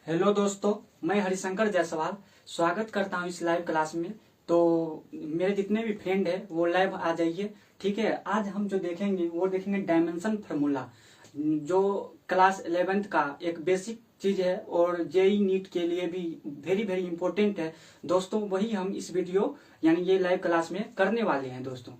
Hello दोस्तों, मैं हरिशंकर जायसवाल स्वागत करता हूँ इस लाइव क्लास में। तो मेरे जितने भी फ्रेंड है वो लाइव आ जाइए। ठीक है, आज हम जो देखेंगे वो देखेंगे डायमेंशन फार्मूला, जो क्लास 11th का एक बेसिक चीज है और जेई नीट के लिए भी वेरी वेरी इंपॉर्टेंट है दोस्तों। वही हम इस वीडियो यानी ये लाइव क्लास में करने वाले हैं दोस्तों।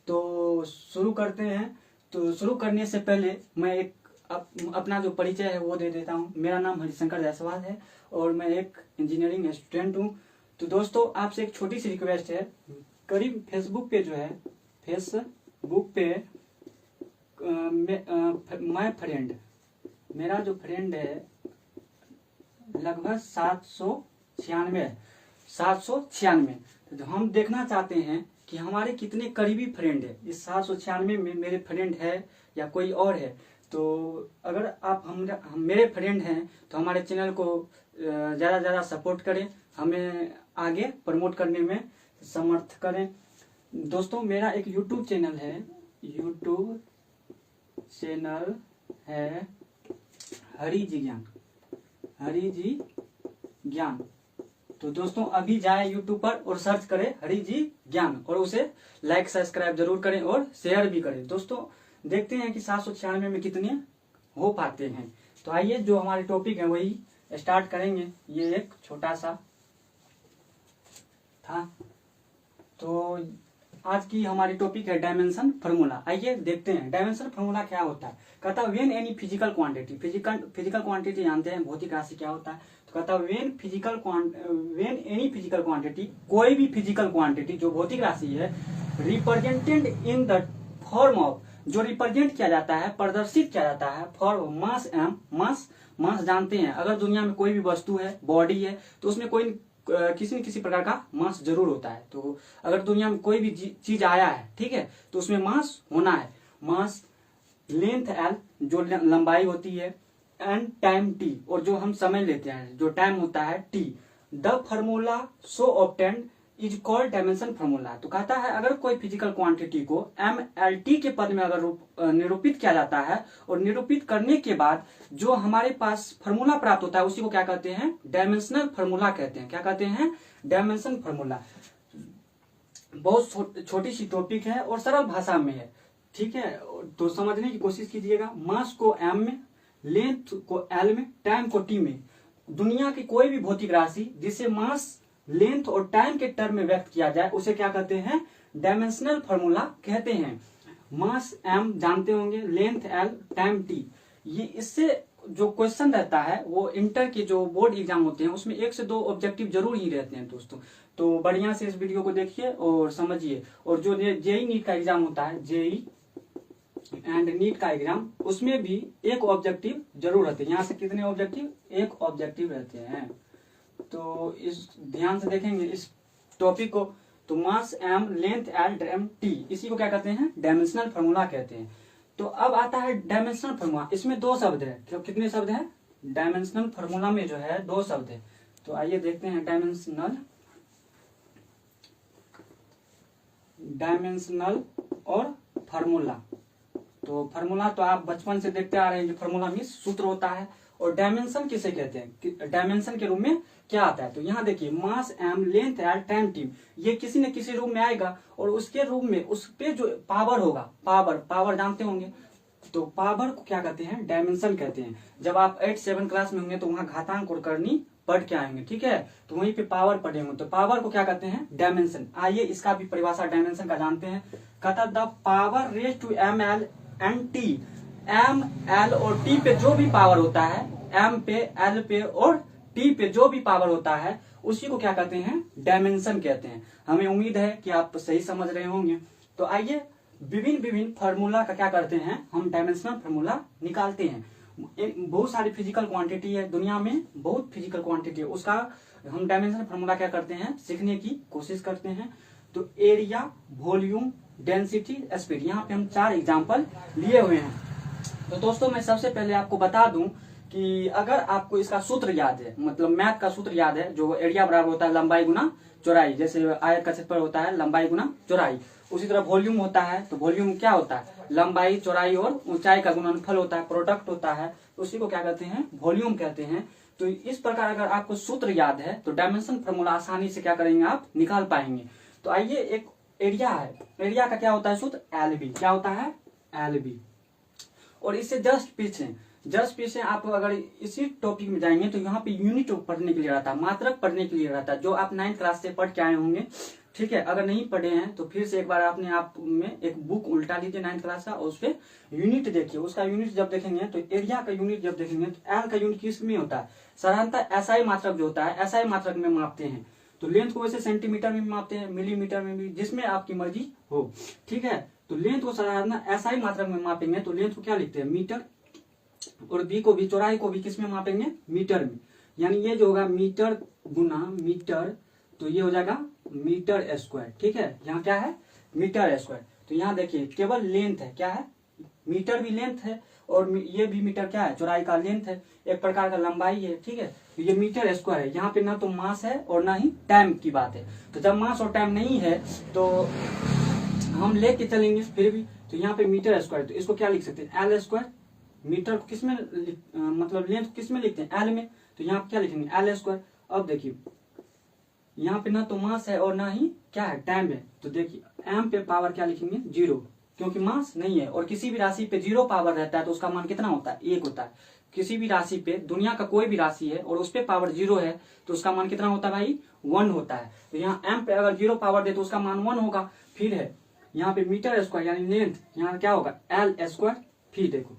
तो शुरू करते हैं। तो शुरू करने से पहले मैं एक अपना जो परिचय है वो दे देता हूँ। मेरा नाम हरिशंकर जायसवाल है और मैं एक इंजीनियरिंग स्टूडेंट हूँ। तो दोस्तों आपसे एक छोटी सी रिक्वेस्ट है, करीब फेसबुक पे जो है फेसबुक पे माय फ्रेंड, मेरा जो फ्रेंड है लगभग 796। तो हम देखना चाहते हैं कि हमारे कितने करीबी फ्रेंड है। इस 796 में मेरे फ्रेंड है या कोई और है। तो अगर आप हम मेरे फ्रेंड हैं तो हमारे चैनल को ज़्यादा ज़्यादा सपोर्ट करें, हमें आगे प्रमोट करने में समर्थ करें। दोस्तों मेरा एक यूट्यूब चैनल है हरि जी ज्ञान। तो दोस्तों अभी जाए यूट्यूब पर और सर्च करें हरि जी ज्ञान और उसे लाइक सब्सक्राइब जरूर करें और शेयर भी करें। दोस्तों देखते हैं कि 796 में कितने हो पाते हैं। तो आइए जो हमारे टॉपिक है वही स्टार्ट करेंगे। ये एक छोटा सा था। तो आज की हमारी टॉपिक है डायमेंशन फार्मूला। आइए देखते हैं डायमेंशन फार्मूला क्या होता है। कहता है व्हेन एनी फिजिकल क्वांटिटी जानते हैं भौतिक राशि क्या होता है। तो कहता है व्हेन एनी फिजिकल क्वांटिटी, कोई भी फिजिकल क्वांटिटी जो भौतिक राशि है, represented in the form of, जो रिप्रेजेंट किया जाता है, प्रदर्शित किया जाता है फॉर मास एम मास जानते हैं अगर दुनिया में कोई भी वस्तु है, बॉडी है, तो उसमें कोई किसी न किसी प्रकार का मास जरूर होता है। तो अगर दुनिया में कोई भी चीज आया है, ठीक है, तो उसमें मास होना है। मास, लेंथ एल जो लंबाई होती है, एंड टाइम टी और जो हम समय लेते हैं जो टाइम होता है T. The formula so obtained is called dimension formula. तो कहता है अगर कोई फिजिकल क्वांटिटी को MLT के पद में अगर निरूपित किया जाता है और निरूपित करने के बाद जो हमारे पास फार्मूला प्राप्त होता है उसी को क्या कहते हैं, डायमेंशनल फार्मूला कहते हैं। क्या कहते हैं, डायमेंशन फार्मूला। बहुत छोटी सी टॉपिक है और सरल भाषा में है, ठीक है, तो समझने की कोशिश कीजिएगा। मास को M में, लेंथ को L में, टाइम को T में। दुनिया की कोई भी भौतिक राशि जिसे मास, लेंथ और टाइम के टर्म में व्यक्त किया जाए उसे क्या कहते हैं, डायमेंशनल फार्मूला कहते हैं। मास M जानते होंगे, लेंथ L, टाइम T। ये इससे जो क्वेश्चन रहता है वो इंटर के जो बोर्ड एग्जाम होते हैं उसमें 1 से 2 ऑब्जेक्टिव जरूर ही रहते हैं दोस्तों। तो बढ़िया से इस वीडियो को देखिए और समझिए। और जो जेई नीट का एग्जाम होता है, जेई एंड नीट का एग्जाम, उसमें भी एक ऑब्जेक्टिव जरूर रहते हैं। यहाँ से कितने ऑब्जेक्टिव, एक ऑब्जेक्टिव रहते हैं। तो इस ध्यान से देखेंगे इस टॉपिक को। तो मास M, length L, time T, इसी को क्या कहते हैं, डायमेंशनल फार्मूला कहते हैं। तो अब आता है डायमेंशनल फार्मूला। इसमें 2 शब्द है। कितने शब्द हैं, डायमेंशनल फार्मूला में जो है 2 शब्द है। तो आइए देखते हैं डायमेंशनल और फार्मूला। तो फार्मूला तो आप बचपन से देखते आ रहे हैं, जो फार्मूला मीन्स सूत्र होता है। और डायमेंशन किसे कहते हैं, डायमेंशन के रूप में क्या आता है। तो यहाँ देखिए मास M, length L, time T, ये किसी न किसी रूप में आएगा और उसके रूप में उस पे जो पावर होगा, पावर जानते होंगे, तो पावर को क्या कहते हैं, डायमेंशन कहते हैं। जब आप 8-7 क्लास में होंगे तो वहां घातांक और करनी पढ़ के आएंगे, ठीक है, तो वहीं पे पावर पढ़े होंगे। तो पावर को क्या कहते हैं, डायमेंशन। आइए इसका भी परिभाषा डायमेंशन का जानते हैं। कहता the power raise to M, L and T। M, L और T पे जो भी पावर होता है, M पे, L पे और T पे जो भी पावर होता है उसी को क्या कहते हैं, डायमेंशन कहते हैं। हमें उम्मीद है कि आप सही समझ रहे होंगे। तो आइए विभिन्न फार्मूला का क्या करते हैं, हम डायमेंशनल फार्मूला निकालते हैं। बहुत सारी फिजिकल क्वांटिटी है दुनिया में, बहुत फिजिकल क्वांटिटी है, उसका हम डायमेंशनल फार्मूला क्या करते हैं, सीखने की कोशिश करते हैं। तो एरिया, वॉल्यूम, डेंसिटी, स्पीड, यहाँ पे हम 4 एग्जाम्पल लिए हुए हैं। तो दोस्तों मैं सबसे पहले आपको बता दूं कि अगर आपको इसका सूत्र याद है, मतलब मैथ का सूत्र याद है, जो एरिया बराबर होता है लंबाई गुना चौड़ाई, जैसे आयत का क्षेत्रफल होता है लंबाई गुना चौड़ाई, उसी तरह वॉल्यूम होता है, तो वॉल्यूम क्या होता है, लंबाई चौड़ाई और ऊंचाई का गुणनफल होता है, प्रोडक्ट होता है, उसी को क्या कहते हैं, वॉल्यूम कहते हैं। तो इस प्रकार अगर आपको सूत्र याद है तो डायमेंशन फॉर्मूला आसानी से क्या करेंगे, आप निकाल पाएंगे। तो आइए, एक एरिया है, एरिया का क्या होता है सूत्र, LB, क्या होता है, LB। और इससे जस्ट पीछे आप अगर इसी टॉपिक में जाएंगे तो यहाँ पे यूनिट पढ़ने के लिए रहता है, मात्रक पढ़ने के लिए रहता है, जो आप 9th क्लास से पढ़ के आए होंगे, ठीक है। अगर नहीं पढ़े हैं तो फिर से एक बार अपने आप में एक बुक उल्टा लीजिए 9th क्लास का, और उस पर यूनिट देखिए। उसका यूनिट जब देखेंगे तो एरिया का यूनिट जब देखेंगे तो एल का यूनिट किस में होता है, साधारणतः SI मात्रक जो होता है SI मात्रक में मापते हैं। तो लेंथ को वैसे सेंटीमीटर में भी मापते हैं, मिलीमीटर में भी, जिसमें आपकी मर्जी हो, ठीक है। तो लेंथ को साधारण SI मात्रक में मापेंगे तो लेंथ को क्या लिखते हैं, मीटर, और बी को भी, चौड़ाई को भी किस में मापेंगे, मीटर में। यानी ये जो होगा मीटर गुना मीटर, तो ये हो जाएगा मीटर स्क्वायर, ठीक है। यहाँ क्या है, मीटर स्क्वायर। तो यहाँ देखिए केवल लेंथ है, क्या है, मीटर भी लेंथ है, और ये भी मीटर क्या है, चौड़ाई का लेंथ है, एक प्रकार का लंबाई है, ठीक है। तो ये मीटर स्क्वायर है। यहाँ पे ना तो मास है और ना ही टाइम की बात है। तो जब मास और टाइम नहीं है तो हम लेके चलेंगे फिर भी। तो यहाँ पे मीटर स्क्वायर, तो इसको क्या लिख सकते हैं, एल स्क्वायर। मीटर को किसमें मतलब लेंथ को किसमें लिखते हैं, एल में, तो यहाँ पे क्या लिखेंगे, एल स्क्वायर। अब देखिए यहाँ पे ना तो मास है और ना ही क्या है, टाइम है। तो देखिए एम पे पावर क्या लिखेंगे, 0, क्योंकि मास नहीं है। और किसी भी राशि पे 0 पावर रहता है तो उसका मान कितना होता है, 1 होता है। किसी भी राशि पे, दुनिया का कोई भी राशि है और उस पे पावर 0 है तो उसका मान कितना होता है भाई, 1 होता है। तो यहाँ एम पे अगर 0 पावर दे तो उसका मान 1 होगा। फिर है यहाँ पे मीटर स्क्वायर यानी लेंथ, यहाँ क्या होगा, एल स्क्वायर। फिर देखो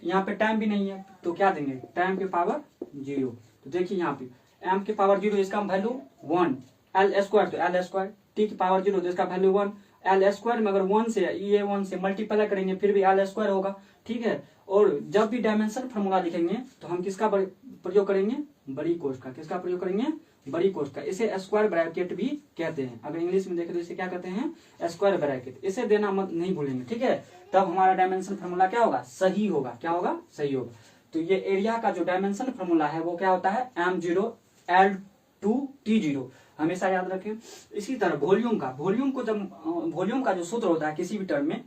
यहाँ पे टाइम भी नहीं है तो क्या देंगे, टाइम के पावर 0। तो देखिए यहाँ पे एम के पावर 0, इसका वैल्यू 1, एल स्क्वायर तो एल स्क्वायर, टी की पावर 0 तो इसका वैल्यू 1, एल स्क्वायर में अगर 1 से ये 1 से मल्टीप्लाई करेंगे फिर भी एल स्क्वायर होगा, ठीक है। और जब भी डायमेंशन फॉर्मूला लिखेंगे तो हम किसका प्रयोग करेंगे, बड़ी कोष्ठ का। किसका प्रयोग करेंगे, बड़ी कोष्ठ का। इसे स्क्वायर ब्रैकेट भी कहते हैं। अगर इंग्लिश में देखें तो इसे क्या कहते हैं, स्क्वायर ब्रैकेट। इसे देना मत नहीं भूलेंगे, ठीक है। तब हमारा डायमेंशन फॉर्मूला क्या होगा, सही होगा। क्या होगा, सही होगा। तो ये एरिया का जो डायमेंशन फॉर्मूला है वो क्या होता है, m0 L2 T0, हमेशा याद रखें। इसी तरह वॉल्यूम का, वॉल्यूम का जो सूत्र होता है किसी भी टर्म में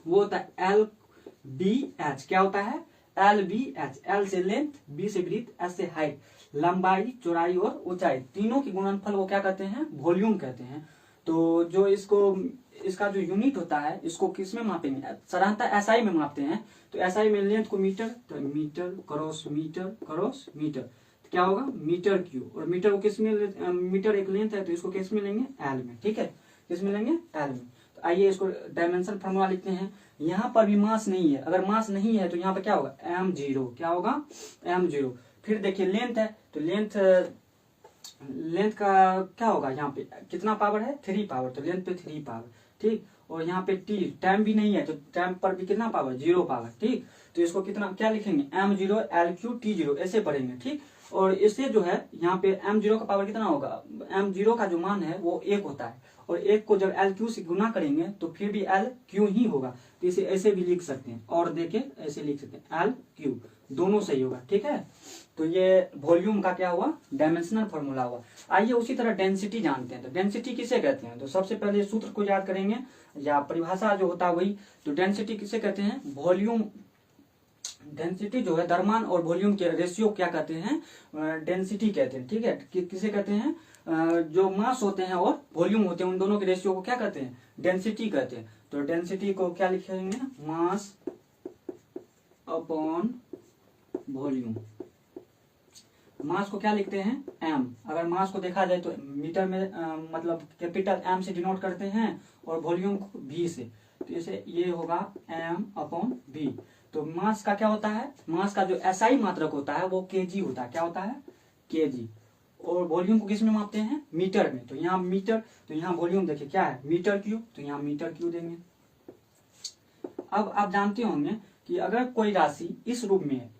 वो होता है LBH। क्या होता है, LBH। L से लेंथ, B से ब्रीथ, S से हाइट, लंबाई चौड़ाई और ऊंचाई, तीनों की गुणनफल वो क्या कहते हैं, वॉल्यूम कहते हैं। तो जो इसका जो यूनिट होता है इसको किस में मापेंगे, साधारणतः SI में मापते हैं। तो SI में लेंथ को मीटर, तो metre cross metre cross metre, तो क्या होगा, मीटर क्यूब। और मीटर को किस में, मीटर एक लेंथ है तो इसको किस में लेंगे, एल में, ठीक है। किस में लेंगे, एल में। तो आइए इसको डायमेंशन फॉर्मूला लिखते हैं। यहाँ पर भी मास नहीं है, अगर मास नहीं है तो यहाँ पर क्या होगा, m0, क्या होगा, m0। फिर देखिए लेंथ है तो लेंथ का क्या होगा, यहाँ पे कितना पावर है, 3 पावर, तो लेंथ पे 3 पावर, ठीक। और यहाँ पे टी, टाइम भी नहीं है तो टाइम पर भी कितना पावर, 0 पावर, ठीक। तो इसको कितना क्या लिखेंगे, m0 L3 T0 ऐसे पढ़ेंगे, ठीक। और इससे जो है यहाँ पे m0 का पावर कितना होगा, m0 का जो मान है वो 1 होता है। और 1 को जब LQ से गुना करेंगे तो फिर भी LQ ही होगा। तो इसे ऐसे भी लिख सकते हैं, और देखे ऐसे लिख सकते हैं, LQ, दोनों सही होगा, ठीक है। तो ये वॉल्यूम का क्या हुआ, डायमेंशनल फॉर्मूला हुआ। आइए उसी तरह डेंसिटी जानते हैं। तो डेंसिटी किसे कहते हैं, तो सबसे पहले सूत्र को याद करेंगे या परिभाषा जो होता है वही। तो डेंसिटी किसे कहते हैं, वॉल्यूम, डेंसिटी जो है द्रव्यमान और वॉल्यूम के रेशियो क्या कहते हैं, डेंसिटी कहते हैं, ठीक है। किसे कहते हैं, जो मास होते हैं और वॉल्यूम होते हैं उन दोनों के रेशियो को क्या कहते हैं, डेंसिटी कहते हैं। तो डेंसिटी को क्या लिखेंगे, मास अपॉन वॉल्यूम। मास को क्या लिखते हैं, m। अगर मास को देखा जाए तो मीटर में मतलब कैपिटल M से डिनोट करते हैं और वॉल्यूम को V से, तो इसे ये होगा m अपॉन V। तो मास का क्या होता है, मास का जो SI मात्रक होता है वो kg होता है। क्या होता है, kg। और वॉल्यूम को किस में मापते हैं, मीटर में। तो यहाँ मीटर, तो यहाँ वॉल्यूम देखिए क्या है, मीटर क्यूब, तो यहाँ मीटर क्यूब देंगे। अब आप जानते होंगे कि अगर कोई राशि इस रूप में है,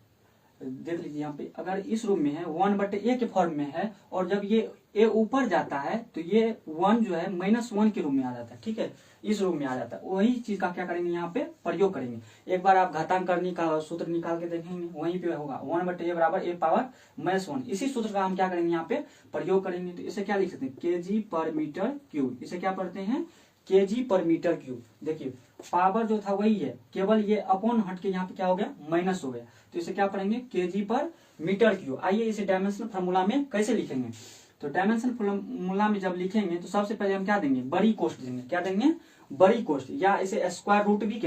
देख लीजिए यहाँ पे, अगर इस रूप में है 1/a के फॉर्म में है, और जब ये a ऊपर जाता है तो ये 1 जो है -1 के रूप में आ जाता है, ठीक है, इस रूप में आ जाता है। वही चीज का क्या करेंगे, यहाँ पे प्रयोग करेंगे। एक बार आप घातांक करने का सूत्र निकाल के देखेंगे, वहीं पे होगा 1/a बराबर a पावर -1। इसी सूत्र का हम क्या करेंगे, यहाँ पे प्रयोग करेंगे। तो इसे क्या लिख सकते हैं, kg पर मीटर क्यूब। इसे क्या पढ़ते हैं, केजी पर मीटर क्यूब। देखिए पावर जो था वही है, केवल ये अपॉन हट के यहाँ पे क्या हो गया, माइनस हो गया, तो इसे क्या पढ़ेंगे, केजी पर मीटर क्यूब। आइए इसे डायमेंशनल फार्मूला में कैसे लिखेंगे। तो डायमेंशन फार्मूला में जब लिखेंगे तो सबसे पहले हम क्या देंगे, बड़ी कोष्ट देंगे। क्या देंगे, बड़ी कोष्ट, या इसे स्क्वायर रूट भी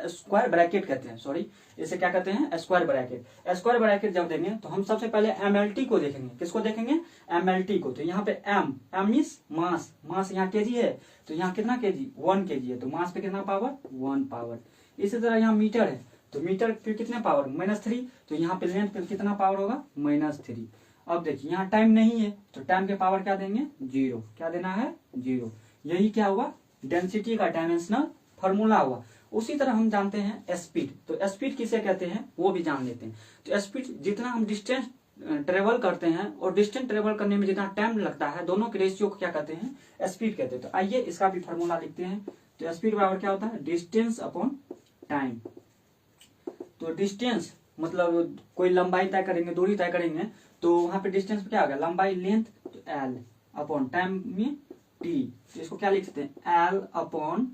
स्क्वायर ब्रैकेट कहते हैं, सॉरी इसे क्या कहते हैं, स्क्वायर ब्रैकेट। स्क्वायर ब्रैकेट जब देंगे तो हम सबसे पहले एमएलटी को देखेंगे। किसको देखेंगे, एमएलटी को। तो यहाँ पे एम मीन्स मास, मास यहाँ केजी है, तो यहाँ कितना केजी, 1 केजी है, तो मास पे कितना पावर, 1 पावर। इसी तरह यहाँ मीटर है, तो मीटर पे कितने पावर, -3, तो यहाँ पे लेंथ पे कितना पावर होगा, -3। अब देखिए यहाँ टाइम नहीं है, तो टाइम के पावर क्या देंगे, 0। क्या देना है, 0। यही क्या हुआ, डेंसिटी का डायमेंशनल फार्मूला हुआ। उसी तरह हम जानते हैं स्पीड, तो स्पीड किसे कहते हैं वो भी जान लेते हैं। तो स्पीड जितना हम डिस्टेंस ट्रेवल करते हैं और डिस्टेंस ट्रेवल करने में जितना टाइम लगता है, दोनों के रेशियो को क्या कहते हैं, स्पीड कहते हैं। तो आइए इसका भी फार्मूला लिखते हैं। तो स्पीड बराबर क्या होता है, डिस्टेंस अपॉन टाइम। तो डिस्टेंस मतलब कोई लंबाई तय करेंगे, दूरी तय करेंगे, तो वहां पे डिस्टेंस पे क्या आ गया, लंबाई लेंथ, तो एल अपॉन टाइम में टी। तो इसको क्या लिख सकते हैं, एल अपॉन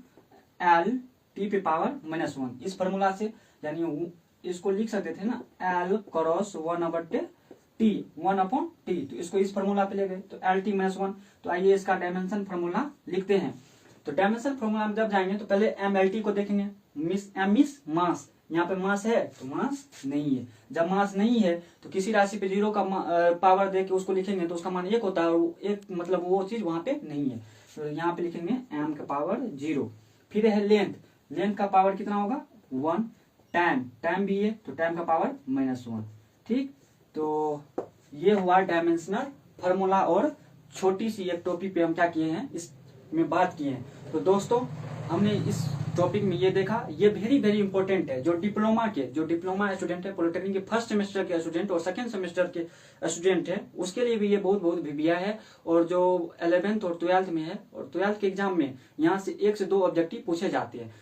एल टी पे पावर -1। इस फॉर्मूला से यानी इसको लिख सकते थे ना, एल क्रॉस 1/टी, 1/टी। तो इसको इस फॉर्मूला पे ले गए, तो एल टी -1। तो आइए इसका डायमेंशन फॉर्मूला लिखते हैं। तो डायमेंशन फॉर्मूला में जब जाएंगे तो पहले एम एल टी को देखेंगे। एम मिस मास, यहाँ पे मास है तो मास नहीं है। जब मास नहीं है तो किसी राशि पे 0 का पावर दे के उसको लिखेंगे तो उसका मान 1 होता है, और एक मतलब वो चीज वहां पे नहीं है, तो यहाँ पे लिखेंगे m का पावर 0। फिर है लेंथ, लेंथ का पावर कितना होगा, 1। टाइम भी है तो टाइम का पावर -1। ठीक, तो ये हुआ डायमेंशनल फार्मूला, और छोटी सी एक टॉपिक पे हम क्या किए हैं, इसमें बात किए हैं। तो दोस्तों हमने इस टॉपिक में ये देखा, ये वेरी वेरी इंपॉर्टेंट है। जो डिप्लोमा स्टूडेंट है, पॉलिटेक्निक के फर्स्ट सेमेस्टर के स्टूडेंट और सेकंड सेमेस्टर के स्टूडेंट है, उसके लिए भी ये बहुत भिबिया है। और जो 11th और 12th में है, और 12th के एग्जाम में यहाँ से 1 से 2 ऑब्जेक्टिव पूछे जाते हैं।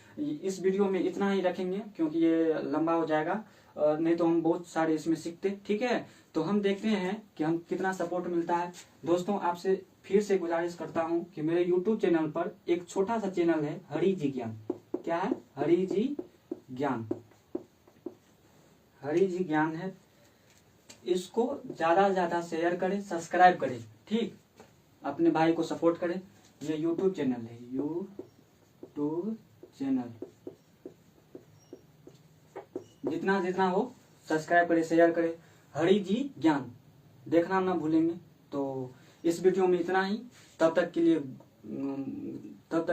इस वीडियो में इतना ही रखेंगे क्योंकि ये लंबा हो जाएगा, नहीं तो हम बहुत सारे इसमें सीखते। ठीक है, तो हम देखते हैं कि हम कितना सपोर्ट मिलता है। दोस्तों आपसे फिर से गुजारिश करता हूं कि मेरे YouTube चैनल पर एक छोटा सा चैनल है, हरी जी ज्ञान। क्या है, हरी जी ज्ञान, हरी जी ज्ञान है। इसको ज्यादा से ज्यादा शेयर करें, सब्सक्राइब करें। ठीक, अपने भाई को सपोर्ट करें। ये YouTube चैनल है, YouTube चैनल, जितना जितना हो सब्सक्राइब करें, शेयर करें। हरी जी ज्ञान देखना ना भूलेंगे। तो इस वीडियो में इतना ही। तब तक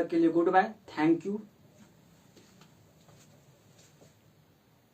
के लिए गुड बाय, थैंक यू।